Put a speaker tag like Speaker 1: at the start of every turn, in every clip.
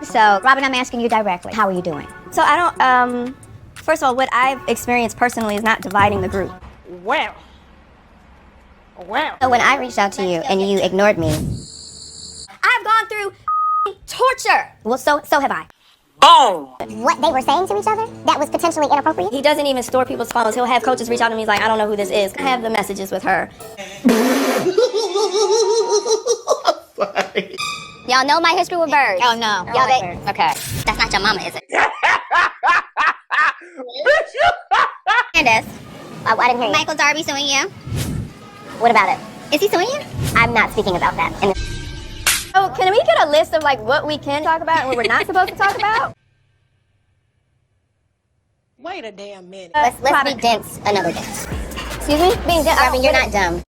Speaker 1: So, Robin, I'm asking you directly. How are you doing?
Speaker 2: So I don't, first of all, what I've experienced personally is not dividing the group.
Speaker 3: Well.
Speaker 1: So when I reached out to you and you ignored me,
Speaker 2: I've gone through torture.
Speaker 1: well, so have I.
Speaker 3: Boom.
Speaker 4: What they were saying to each other that was potentially inappropriate.
Speaker 2: He doesn't even store people's phones. He'll have coaches reach out to me. He's like, I don't know who this is. I have the messages with her.
Speaker 4: Y'all know my history with birds.
Speaker 1: Oh, no.
Speaker 4: Y'all
Speaker 1: like
Speaker 4: they,
Speaker 1: birds. Okay.
Speaker 4: that's not your mama, is it?
Speaker 1: Candace,
Speaker 4: I didn't hear you.
Speaker 1: Michael Darby suing you?
Speaker 4: What about it?
Speaker 1: Is he suing you?
Speaker 4: I'm not speaking about that.
Speaker 2: Oh, can we get a list of like what we can talk about and what we're not supposed to talk about?
Speaker 3: Wait a damn minute.
Speaker 4: Let's be dense another day.
Speaker 2: Excuse me? Being dense.
Speaker 4: Robin, you're not dumb.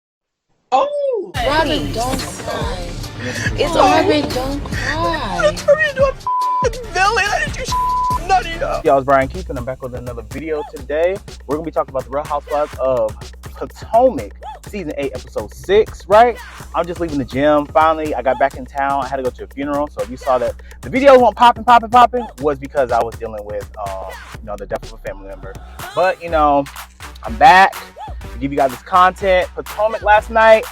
Speaker 3: Oh,
Speaker 5: Robin, don't cry. It's Robin, don't cry.
Speaker 6: Y'all, it's Brian Keith, and I'm back with another video today. We're gonna be talking about the Real Housewives of Potomac, season 8, episode 6. Right? I'm just leaving the gym. Finally, I got back in town. I had to go to a funeral, so if you saw that the video went popping, was because I was dealing with, the death of a family member. But I'm back to give you guys this content. Potomac last night.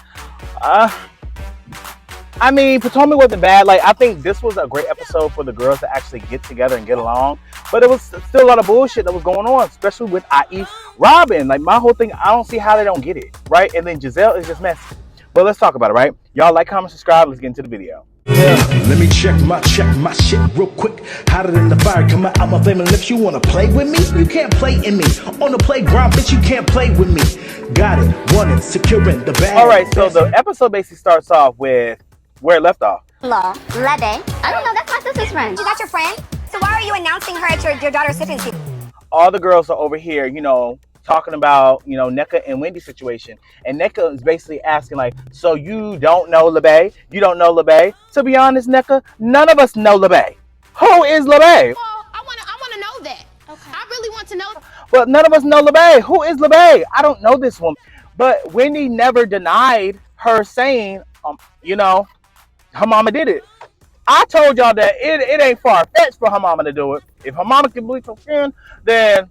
Speaker 6: Potomac wasn't bad. Like, I think this was a great episode for the girls to actually get together and get along. But it was still a lot of bullshit that was going on, especially with i.e. Robin. Like, my whole thing, I don't see how they don't get it, right? And then Giselle is just messy. But let's talk about it, right? Y'all like, comment, subscribe. Let's get into the video.
Speaker 7: Let me check my shit real quick. Hotter than the fire coming out my flaming lips. You wanna play with me? You can't play in me. On the playground, bitch, you can't play with me. Got it, want it, securing the bag.
Speaker 6: All right, so the episode basically starts off with where it left off.
Speaker 4: Law, Lebe. I don't know, that's my sister's friend.
Speaker 2: You got your friend? So why are you announcing her at your daughter's sipping tea?
Speaker 6: All the girls are over here, talking about, Neka and Wendy situation. And Neka is basically asking, like, so you don't know LeBay? You don't know LeBay? To be honest, Neka, none of us know LeBay. Who is LeBay?
Speaker 5: Well, I wanna know that. Okay. I really want to know.
Speaker 6: Well, none of us know LeBay. Who is LeBay? I don't know this woman. But Wendy never denied her saying, her mama did it. I told y'all that it ain't far-fetched for her mama to do it. If her mama can believe her friend, then,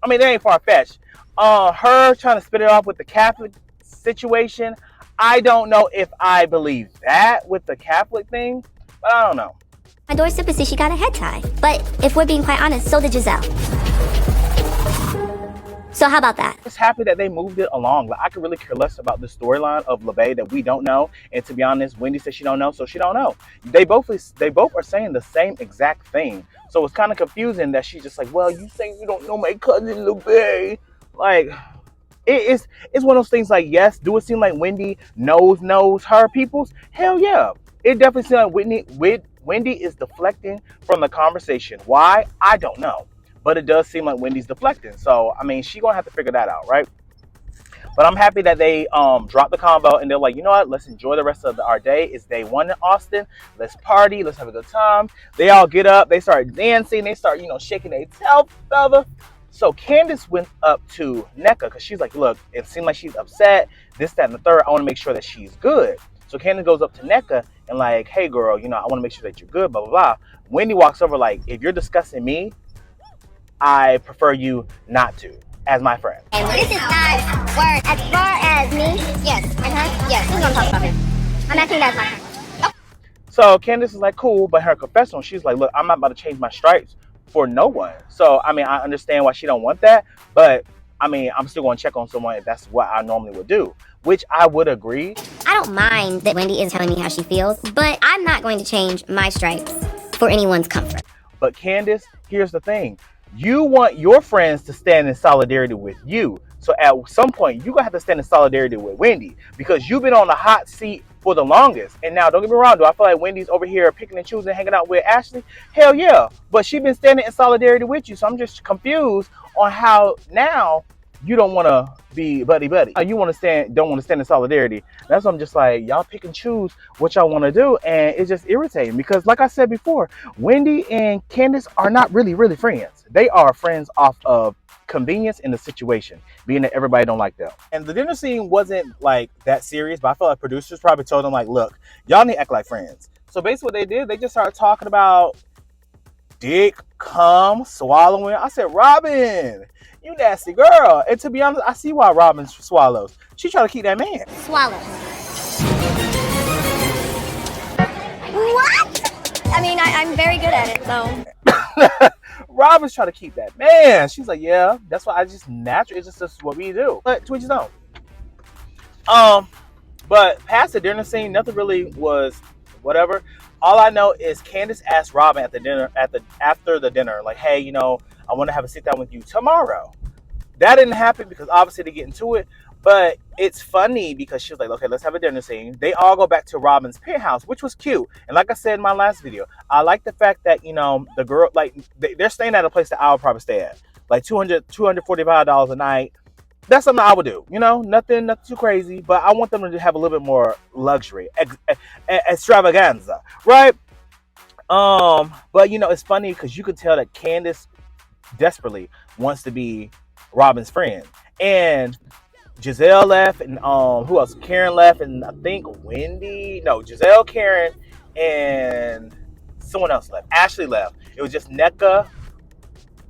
Speaker 6: it ain't far-fetched. Her trying to spit it off with the Catholic situation, I don't know if I believe that with the Catholic thing, but I don't know.
Speaker 4: My daughter's sister says she got a head tie. But if we're being quite honest, so did Giselle. So how about that?
Speaker 6: I'm just happy that they moved it along. Like, I could really care less about the storyline of LeBay that we don't know. And to be honest, Wendy said she don't know, so she don't know. They both are saying the same exact thing. So it's kind of confusing that she's just like, well, you saying you don't know my cousin LeBay. Like, it's one of those things like, yes, do it seem like Wendy knows her peoples? Hell yeah. It definitely seems like Wendy is deflecting from the conversation. Why? I don't know. But it does seem like Wendy's deflecting. So, she's going to have to figure that out, right? But I'm happy that they dropped the combo and they're like, you know what? Let's enjoy the rest of our day. It's day 1 in Austin. Let's party. Let's have a good time. They all get up. They start dancing. They start, shaking their tail feather. So Candace went up to Neka because she's like, look, it seems like she's upset. This, that, and the third. I want to make sure that she's good. So Candace goes up to Neka and like, hey, girl, I want to make sure that you're good, blah, blah, blah. Wendy walks over like, if you're discussing me, I prefer you not to, as my friend.
Speaker 4: And this is not word. As far as me, yes. Yes, this is what I'm talking about here. I'm asking that as my friend.
Speaker 6: So Candace is like, cool, but her confessional, she's like, look, I'm not about to change my stripes for no one. So, I understand why she don't want that, but, I'm still going to check on someone if that's what I normally would do, which I would agree.
Speaker 4: I don't mind that Wendy is telling me how she feels, but I'm not going to change my stripes for anyone's comfort.
Speaker 6: But Candace, here's the thing. You want your friends to stand in solidarity with you. So at some point, you're going to have to stand in solidarity with Wendy because you've been on the hot seat for the longest. And now, don't get me wrong, do I feel like Wendy's over here picking and choosing, hanging out with Ashley? Hell yeah. But she's been standing in solidarity with you. So I'm just confused on how now you don't want to be buddy-buddy. You don't want to stand in solidarity. That's why I'm just like, y'all pick and choose what y'all want to do. And it's just irritating because, like I said before, Wendy and Candace are not really friends. They are friends off of convenience in the situation, being that everybody don't like them. And the dinner scene wasn't like that serious, but I feel like producers probably told them like, look, y'all need to act like friends. So basically what they did, they just started talking about, dick, cum, swallowing. I said, Robin, you nasty girl. And to be honest, I see why Robin swallows. She trying to keep that man.
Speaker 4: Swallow. What?
Speaker 2: I mean, I'm very good at it, so.
Speaker 6: Robin's trying to keep that man. She's like, yeah, that's why I just naturally, it's just what we do. But to each his own. But past the dinner scene, nothing really was whatever. All I know is Candace asked Robin at the dinner, after the dinner, like, hey, you know, I want to have a sit down with you tomorrow. That didn't happen because obviously they get into it. But it's funny because she was like, okay, let's have a dinner scene. They all go back to Robin's penthouse, which was cute. And like I said in my last video, I like the fact that, you know, the girl, like, they're staying at a place that I would probably stay at. Like $245 a night. That's something I would do. You know, nothing too crazy. But I want them to have a little bit more luxury, extravaganza, right? But, you know, it's funny because you could tell that Candace desperately wants to be Robin's friend. And Giselle left, and who else? Karen left, and I think Wendy. No, Giselle, Karen, and someone else left. Ashley left. It was just Neka,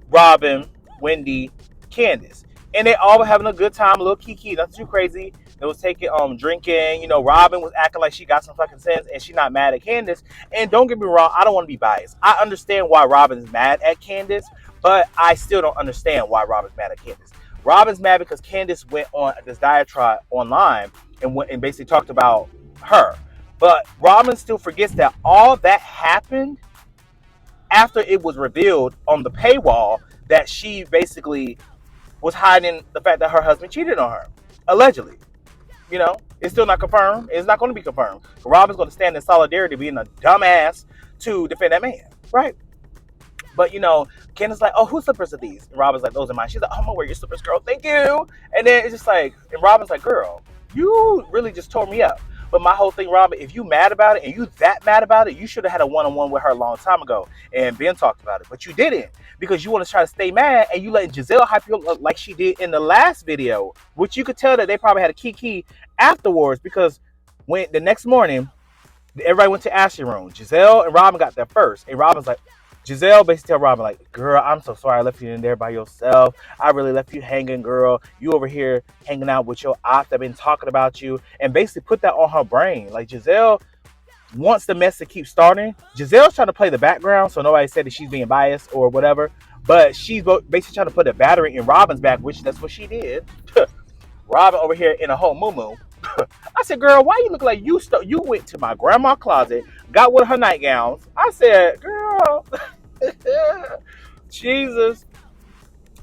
Speaker 6: Robin, Wendy, Candace, and they all were having a good time. A little Kiki, nothing too crazy. They was taking drinking. You know, Robin was acting like she got some fucking sense, and she's not mad at Candace. And don't get me wrong, I don't want to be biased. I understand why Robin's mad at Candace, but I still don't understand why Robin's mad at Candace. Robin's mad because Candace went on this diatribe online and basically talked about her. But Robin still forgets that all that happened after it was revealed on the paywall that she basically was hiding the fact that her husband cheated on her. Allegedly. You know, it's still not confirmed. It's not going to be confirmed. Robin's going to stand in solidarity being a dumbass to defend that man. Right? But, you know, Candace's like, oh, whose slippers are these? And Robin's like, those are mine. She's like, oh, I'm going to wear your slippers, girl. Thank you. And then it's just like, and Robin's like, girl, you really just tore me up. But my whole thing, Robin, if you mad about it and you that mad about it, you should have had a one-on-one with her a long time ago. And Ben talked about it. But you didn't because you want to try to stay mad and you let Giselle hype you up like she did in the last video, which you could tell that they probably had a Kiki afterwards because when the next morning, everybody went to Ashley's room. Giselle and Robin got there first. And Robin's like, Giselle basically tell Robin, like, girl, I'm so sorry I left you in there by yourself. I really left you hanging, girl. You over here hanging out with your ops that been talking about you. And basically put that on her brain. Like, Giselle wants the mess to keep starting. Giselle's trying to play the background so nobody said that she's being biased or whatever. But she's basically trying to put a battery in Robin's back, which that's what she did. Robin over here in a whole moo-moo. I said, girl, why you look like you went to my grandma's closet, got one of her nightgowns. I said, girl, Jesus.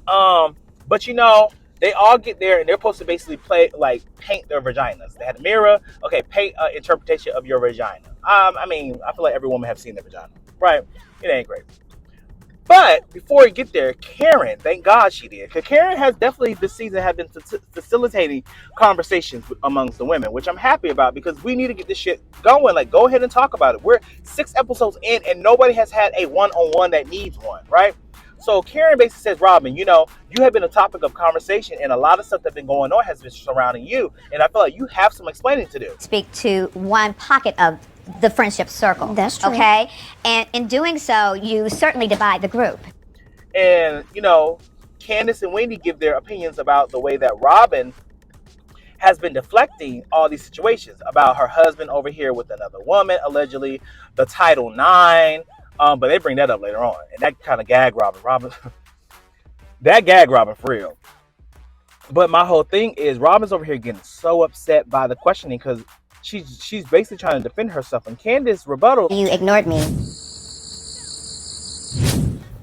Speaker 6: But you know, they all get there and they're supposed to basically paint their vaginas. They had a mirror. Okay, paint an interpretation of your vagina. I mean, I feel like every woman has seen their vagina, right? It ain't great. But before we get there, Karen, thank God she did. Because Karen has definitely this season have been facilitating conversations amongst the women, which I'm happy about because we need to get this shit going. Like, go ahead and talk about it. We're 6 episodes in and nobody has had a one-on-one that needs one, right? So Karen basically says, Robin, you know, you have been a topic of conversation and a lot of stuff that's been going on has been surrounding you. And I feel like you have some explaining to do.
Speaker 1: Speak to one pocket of the friendship circle.
Speaker 4: That's true.
Speaker 1: Okay? And in doing so, you certainly divide the group.
Speaker 6: And, you know, Candace and Wendy give their opinions about the way that Robin has been deflecting all these situations about her husband over here with another woman, allegedly, the Title IX. But they bring that up later on. And that kind of gag Robin. That gag Robin for real. But my whole thing is Robin's over here getting so upset by the questioning because she's basically trying to defend herself. And Candace rebuttal.
Speaker 1: You ignored me.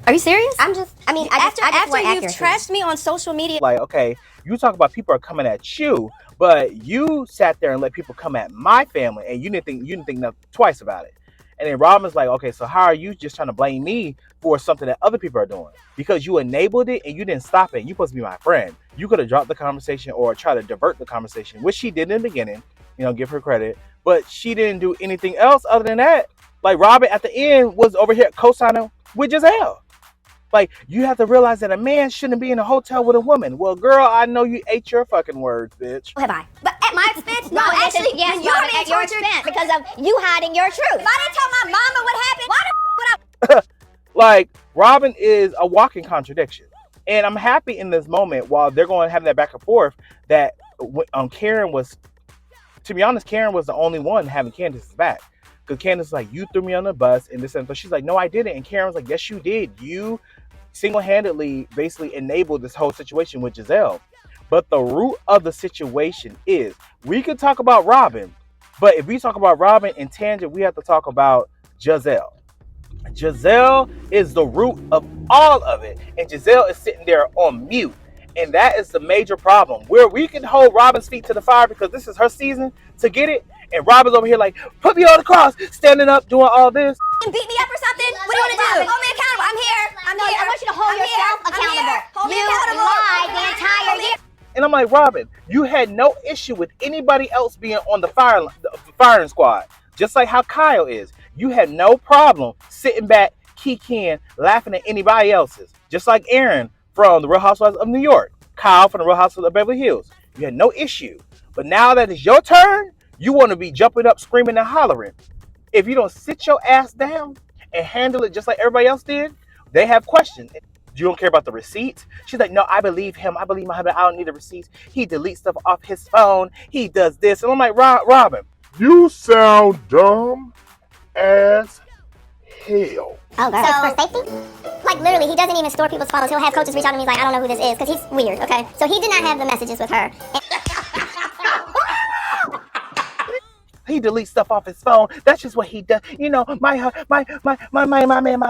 Speaker 1: Are you serious?
Speaker 2: After
Speaker 1: want
Speaker 2: you've
Speaker 1: accuracy.
Speaker 2: trashed me on social media.
Speaker 6: Like, okay, you talk about people are coming at you, but you sat there and let people come at my family and you didn't think nothing twice about it. And then Robin's like, okay, so how are you just trying to blame me for something that other people are doing? Because you enabled it and you didn't stop it. You're supposed to be my friend. You could have dropped the conversation or try to divert the conversation, which she did in the beginning, you know, give her credit. But she didn't do anything else other than that. Like, Robin at the end was over here co-signing with Giselle. Like, you have to realize that a man shouldn't be in a hotel with a woman. Well, girl, I know you ate your fucking words, bitch.
Speaker 1: Who have I?
Speaker 2: But at my expense? No,
Speaker 1: Robin,
Speaker 2: actually,
Speaker 1: yes,
Speaker 2: when you're
Speaker 1: Robin,
Speaker 2: being
Speaker 1: at your
Speaker 2: tortured
Speaker 1: expense because of you hiding your truth.
Speaker 2: If I didn't tell my mama what happened, why the would I?
Speaker 6: Like, Robin is a walking contradiction. And I'm happy in this moment while they're going to have that back and forth that Karen was, to be honest, Karen was the only one having Candace's back. Because Candace was like, you threw me on the bus and this and that. She's like, no, I didn't. And Karen was like, yes, you did. You single-handedly basically enabled this whole situation with Giselle. But the root of the situation is, we could talk about Robin, but if we talk about Robin in tangent, we have to talk about Giselle. Giselle is the root of all of it, and Giselle is sitting there on mute, and that is the major problem. Where we can hold Robin's feet to the fire because this is her season to get it, and Robin's over here like, put me on the cross, standing up, doing all this.
Speaker 2: Beat me up or something? What do you want to do? Hold me accountable. I'm here.
Speaker 4: I want you to hold yourself accountable.
Speaker 2: Hold me
Speaker 4: You
Speaker 2: accountable.
Speaker 4: lied the entire year.
Speaker 6: And I'm like, Robin, you had no issue with anybody else being on the firing squad, just like how Kyle is. You had no problem sitting back, kikiing, laughing at anybody else's, just like Aaron from the Real Housewives of New York, Kyle from the Real Housewives of Beverly Hills. You had no issue. But now that it's your turn, you want to be jumping up, screaming, and hollering. If you don't sit your ass down and handle it just like everybody else did, they have questions. You don't care about the receipts? She's like, no, I believe him. I believe my husband. I don't need the receipts. He deletes stuff off his phone. He does this. And I'm like, Robin,
Speaker 8: You sound dumb as hell.
Speaker 4: Oh, girl. So, for safety? Like, literally, he doesn't even store people's phones. He'll have coaches reach out to me. He's like, I don't know who this is, because he's weird, okay? So he did not have the messages with her.
Speaker 6: he deletes stuff off his phone. That's just what he does. You know, my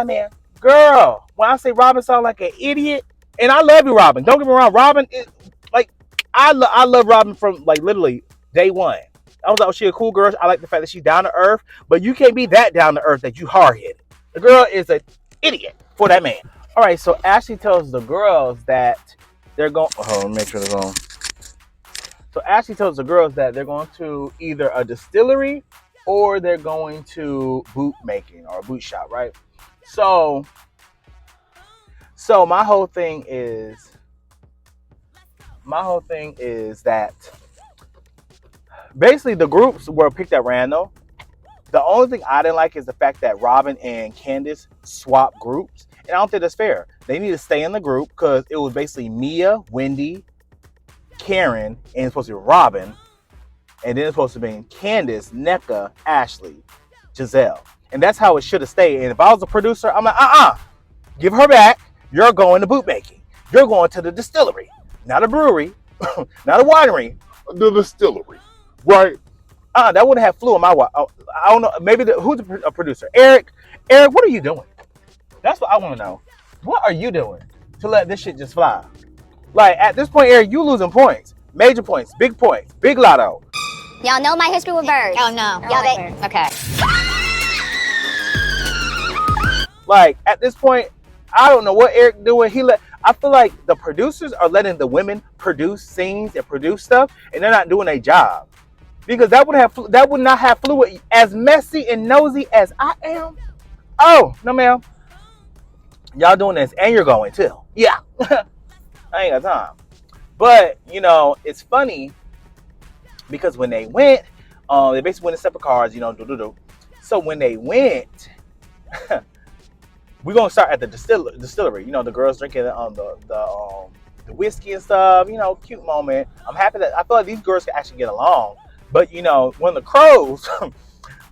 Speaker 6: man. Girl, when I say Robin sound like an idiot, and I love you, Robin. Don't get me wrong. Robin is, like, I love Robin from, like, literally day one. I was like, oh, she a cool girl. I like the fact that she's down to earth, but you can't be that down to earth that you hard-headed. The girl is an idiot for that man. All right, so Ashley tells the girls that they're going, hold on, make sure they're going. So Ashley tells the girls that they're going to either a distillery or they're going to boot making or a boot shop, right? So my whole thing is that basically the groups were picked at random. The only thing I didn't like is the fact that Robin and Candace swapped groups. And I don't think that's fair. They need to stay in the group because it was basically Mia, Wendy, Karen, and it's supposed to be Robin. And then it's supposed to be Candace, Neka, Ashley, Giselle. And that's how it should have stayed. And if I was a producer, I'm like, give her back. You're going to bootmaking. You're going to the distillery. Not a brewery. Not a winery.
Speaker 8: The distillery. Right?
Speaker 6: That wouldn't have flew on my watch. I don't know. Maybe who's a producer? Eric, what are you doing? That's what I want to know. What are you doing to let this shit just fly? Like, at this point, Eric, you losing points. Major points. Big lotto.
Speaker 4: Y'all know my history with birds.
Speaker 2: Oh, no.
Speaker 4: Y'all
Speaker 2: Okay.
Speaker 6: Like, at this point, I don't know what Eric doing. I feel like the producers are letting the women produce scenes and produce stuff, and they're not doing their job. Because that would not have fluid. As messy and nosy as I am. Oh, no, ma'am. Y'all doing this, and you're going too. Yeah. I ain't got time. But, you know, it's funny because when they went, they basically went in separate cars, you know, So when they went, we're gonna start at the distillery. You know, the girls drinking the whiskey and stuff. You know, cute moment. I'm happy that I feel like these girls can actually get along. But you know, when the crows,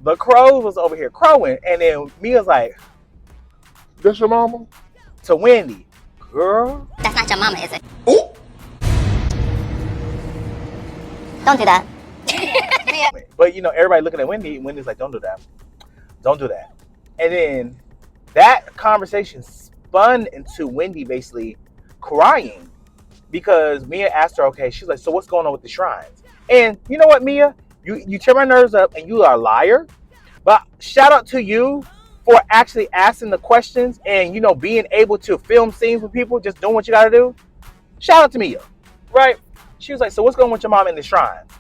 Speaker 6: the crow was over here crowing, and then Mia's like,
Speaker 8: That's your mama?
Speaker 6: to Wendy, girl.
Speaker 4: That's not your mama, is it?
Speaker 8: Ooh.
Speaker 4: Don't do that.
Speaker 6: But you know, everybody looking at Wendy. Wendy's like, don't do that. And then that conversation spun into Wendy basically crying because Mia asked her, okay, she's like, so what's going on with the shrines? And you know what, Mia? You tear my nerves up and you are a liar. But shout out to you for actually asking the questions and, you know, being able to film scenes with people, just doing what you got to do. Shout out to Mia, right? She was like, so what's going on with your mom in the shrines?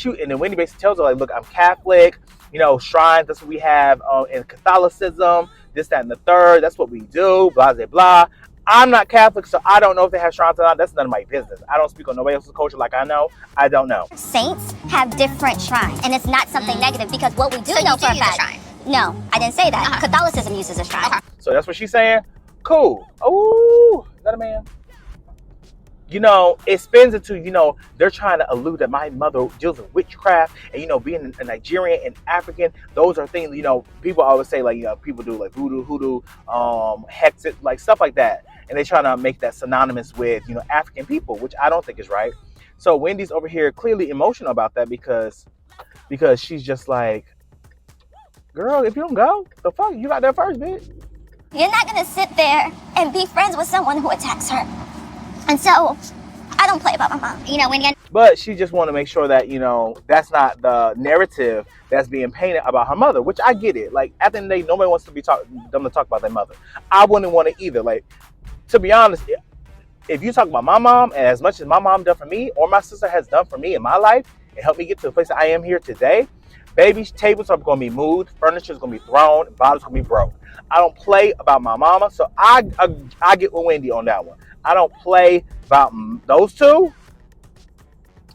Speaker 6: And then Wendy basically tells her, like, look, I'm Catholic. You know, shrines, that's what we have in Catholicism. This, that, and the third. That's what we do. Blah, blah, blah. I'm not Catholic, so I don't know if they have shrines or not. That's none of my business. I don't speak on nobody else's culture like I know. I don't know.
Speaker 4: Saints have different shrines, and it's not something negative because what we do know for a fact. No, I didn't say that. Catholicism uses a shrine.
Speaker 6: So that's what she's saying? Cool. Oh, is that a man? You know, it spins into, you know, they're trying to allude that my mother deals with witchcraft, and, you know, being a Nigerian and African, those are things, you know, people always say, like, you know, people do like hoodoo, hexes, like stuff like that. And they trying to make that synonymous with, you know, African people, which I don't think is right. So Wendy's over here clearly emotional about that because she's just like, girl, if you don't go, the fuck, you got there first, bitch.
Speaker 4: You're not gonna sit there and be friends with someone who attacks her. And so, I don't play about my mom. You know, when
Speaker 6: But she just want to make sure that, you know, that's not the narrative that's being painted about her mother, which I get it. Like, at the end of the day, nobody wants to be them to talk about their mother. I wouldn't want it either. Like, to be honest, if you talk about my mom, and as much as my mom done for me, or my sister has done for me in my life, and helped me get to the place that I am here today, baby, tables are going to be moved, furniture is going to be thrown, bottles going to be broke. I don't play about my mama, so I get with Wendy on that one. I don't play about those two.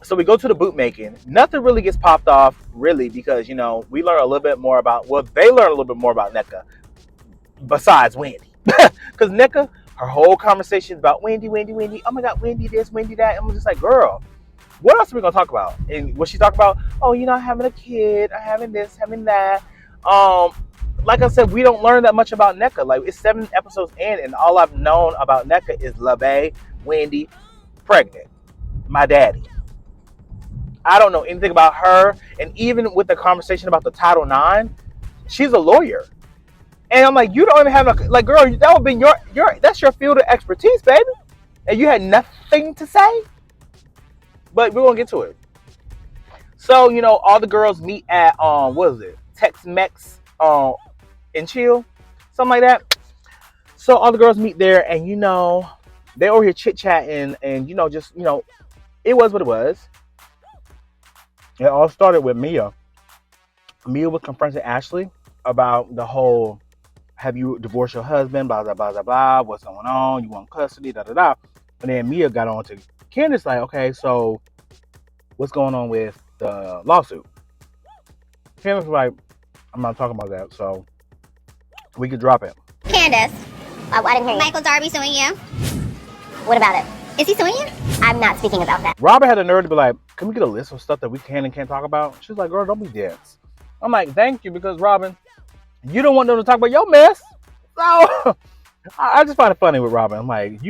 Speaker 6: So we go to the bootmaking. Nothing really gets popped off, really, because, you know, we learn a little bit more about, well, they learn a little bit more about Neka, besides Wendy. Because Neka, her whole conversation is about Wendy. Oh my God, Wendy this, Wendy that. And I'm just like, girl, what else are we going to talk about? And what she talk about, oh, you know, having a kid, or having this, having that. Like I said, we don't learn that much about Neka. Like, it's 7 episodes in, and all I've known about Neka is LaBae, Wendy, pregnant, my daddy. I don't know anything about her. And even with the conversation about the Title IX, she's a lawyer. And I'm like, you don't even have a, like, girl, that would have been that's your field of expertise, baby. And you had nothing to say. But we're gonna get to it. So, you know, all the girls meet at what is it? Tex-Mex and chill, something like that. So all the girls meet there, and, you know, they over here chit-chatting, and, you know, just, you know, it was what it was. It all started with Mia. Mia was confronting Ashley about the whole, have you divorced your husband, blah, blah, blah, blah, blah, what's going on, you want custody, da, da, da. And then Mia got on to Candace, like, okay, so what's going on with the lawsuit? Candace was like, I'm not talking about that, so we could drop it.
Speaker 4: Candace. I didn't hear you. Michael Darby suing you? What about it? Is he suing you? I'm not speaking about that.
Speaker 6: Robin had the nerve to be like, can we get a list of stuff that we can and can't talk about? She's like, girl, don't be dense. I'm like, thank you, because Robin, you don't want them to talk about your mess. So I just find it funny with Robin. I'm like,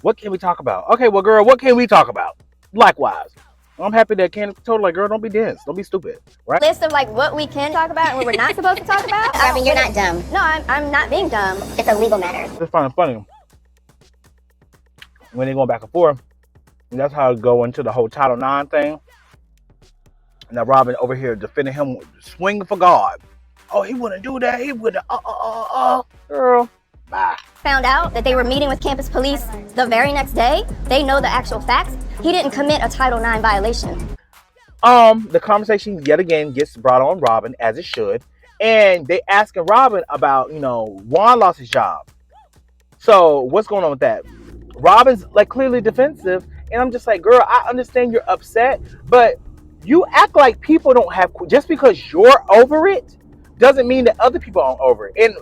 Speaker 6: what can we talk about? Okay, well, girl, what can we talk about? Likewise. I'm happy that Candace told her, like, girl, don't be dense. Don't be stupid. Right?
Speaker 2: List of like what we can talk about and what we're not supposed to talk about.
Speaker 4: Robin, you're not dumb.
Speaker 2: No, I'm not being dumb.
Speaker 4: It's a legal matter.
Speaker 6: Just find it funny when they're going back and forth. And that's how it go into the whole Title IX thing. Now Robin over here defending him, swinging for God. Oh, he wouldn't do that. He wouldn't. Girl, bye.
Speaker 2: Found out that they were meeting with campus police the very next day. They know the actual facts. He didn't commit a Title IX violation.
Speaker 6: The conversation yet again gets brought on Robin, as it should. And they asking Robin about, you know, Juan lost his job. So what's going on with that? Robin's like clearly defensive. And I'm just like, girl, I understand you're upset, but you act like people don't have, just because you're over it doesn't mean that other people aren't over it. And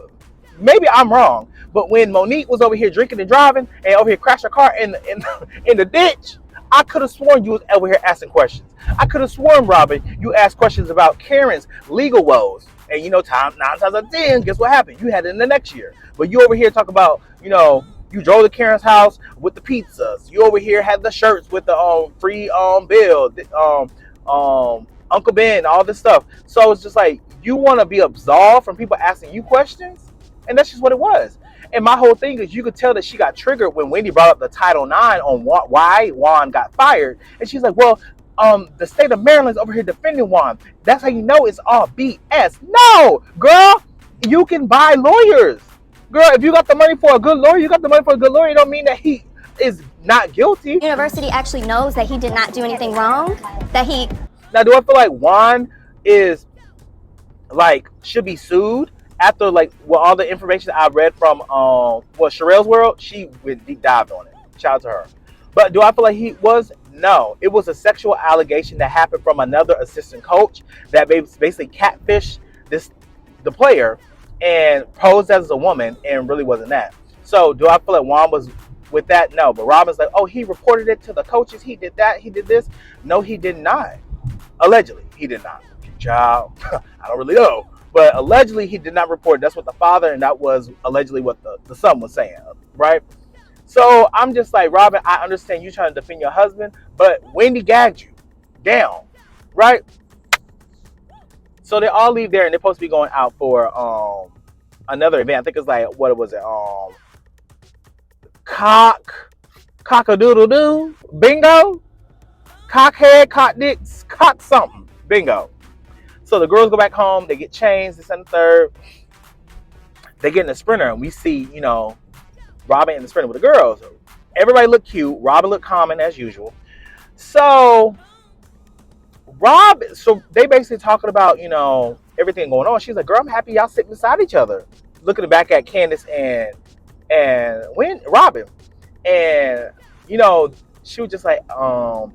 Speaker 6: maybe I'm wrong, but when Monique was over here drinking and driving and over here crashed her car in the ditch, I could have sworn you was over here asking questions. I could have sworn, Robin, you asked questions about Karen's legal woes. And, you know, 9 times out of 10, guess what happened? You had it in the next year. But you over here talk about, you know, you drove to Karen's house with the pizzas. You over here had the shirts with the free bill, Uncle Ben, all this stuff. So it's just like, you want to be absolved from people asking you questions? And that's just what it was. And my whole thing is, you could tell that she got triggered when Wendy brought up the Title IX on why Juan got fired. And she's like, well, the state of Maryland's over here defending Juan. That's how you know it's all BS. No, girl, you can buy lawyers. Girl, if you got the money for a good lawyer, you got the money for a good lawyer. It don't mean that he is not guilty.
Speaker 2: The university actually knows that he did not do anything wrong.
Speaker 6: Now, do I feel like Juan is, like, should be sued after, like, well, all the information I read from, Sherelle's World? She went deep dived on it. Shout out to her. But do I feel like he was? No. It was a sexual allegation that happened from another assistant coach that basically catfished the player and posed as a woman and really wasn't that. So do I feel like Juan was with that? No. But Robin's like, oh, he reported it to the coaches. He did that. He did this. No, he did not. Allegedly, he did not. Child, I don't really know. But allegedly, he did not report. That's what the father, and that was allegedly what the son was saying, right? So I'm just like, Robin, I understand you trying to defend your husband, but Wendy gagged you down, right? So they all leave there, and they're supposed to be going out for another event. I think it's like, what was it? Cock-a-doodle-doo, bingo, cockhead, cock dicks, cock something, bingo. So the girls go back home, they get changed, this and the third. They get in the Sprinter, and we see, you know, Robin in the Sprinter with the girls. Everybody look cute. Robin looked common as usual. So they basically talking about, you know, everything going on. She's like, girl, I'm happy y'all sitting beside each other. Looking back at Candace and Robin. And, you know, she was just like,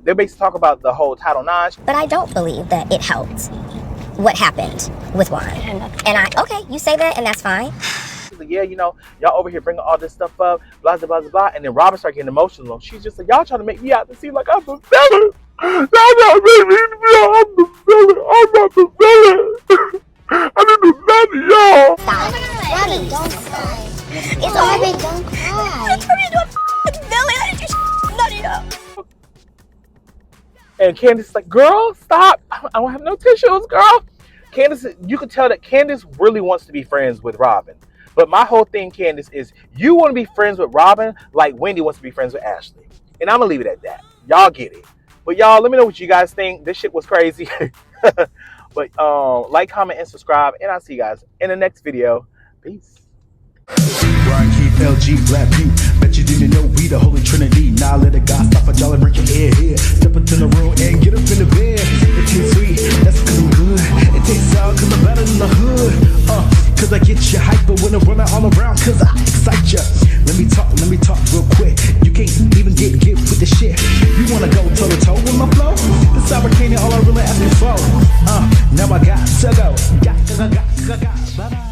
Speaker 6: they basically talk about the whole Title IX.
Speaker 2: But I don't believe that it helped what happened with Juan. And okay, you say that, and that's fine.
Speaker 6: She's like, yeah, you know, y'all over here bringing all this stuff up, blah, blah, blah, blah. And then Robin started getting emotional. She's just like, y'all trying to make me out to seem like I'm the villain. Y'all not making me feel I'm the villain. I'm not the villain. I didn't do nothing, y'all.
Speaker 2: Stop. Robin, don't cry. It's alright, don't cry. You turned into a villain. I didn't do none of you.
Speaker 6: And Candace is like, girl, stop. I don't have no tissues, girl. Candace, you can tell that Candace really wants to be friends with Robin. But my whole thing, Candace, is you want to be friends with Robin like Wendy wants to be friends with Ashley. And I'm going to leave it at that. Y'all get it. But y'all, let me know what you guys think. This shit was crazy. But like, comment, and subscribe. And I'll see you guys in the next video. Peace.
Speaker 7: Brian Keith, LG, Black Butte. Bet you didn't know we the Holy Trinity. Now let it God stop a y'all and break your head here. Step into the room and get up in the bed. It's too sweet, that's cause I'm good. It tastes all cause I'm better than the hood. Cause I get you hyper when I'm running all around cause I excite ya. Let me talk real quick. You can't even get with the shit. You wanna go toe to toe with my flow? This American all I really ask you for. Now I got to go. Got. Bye-bye.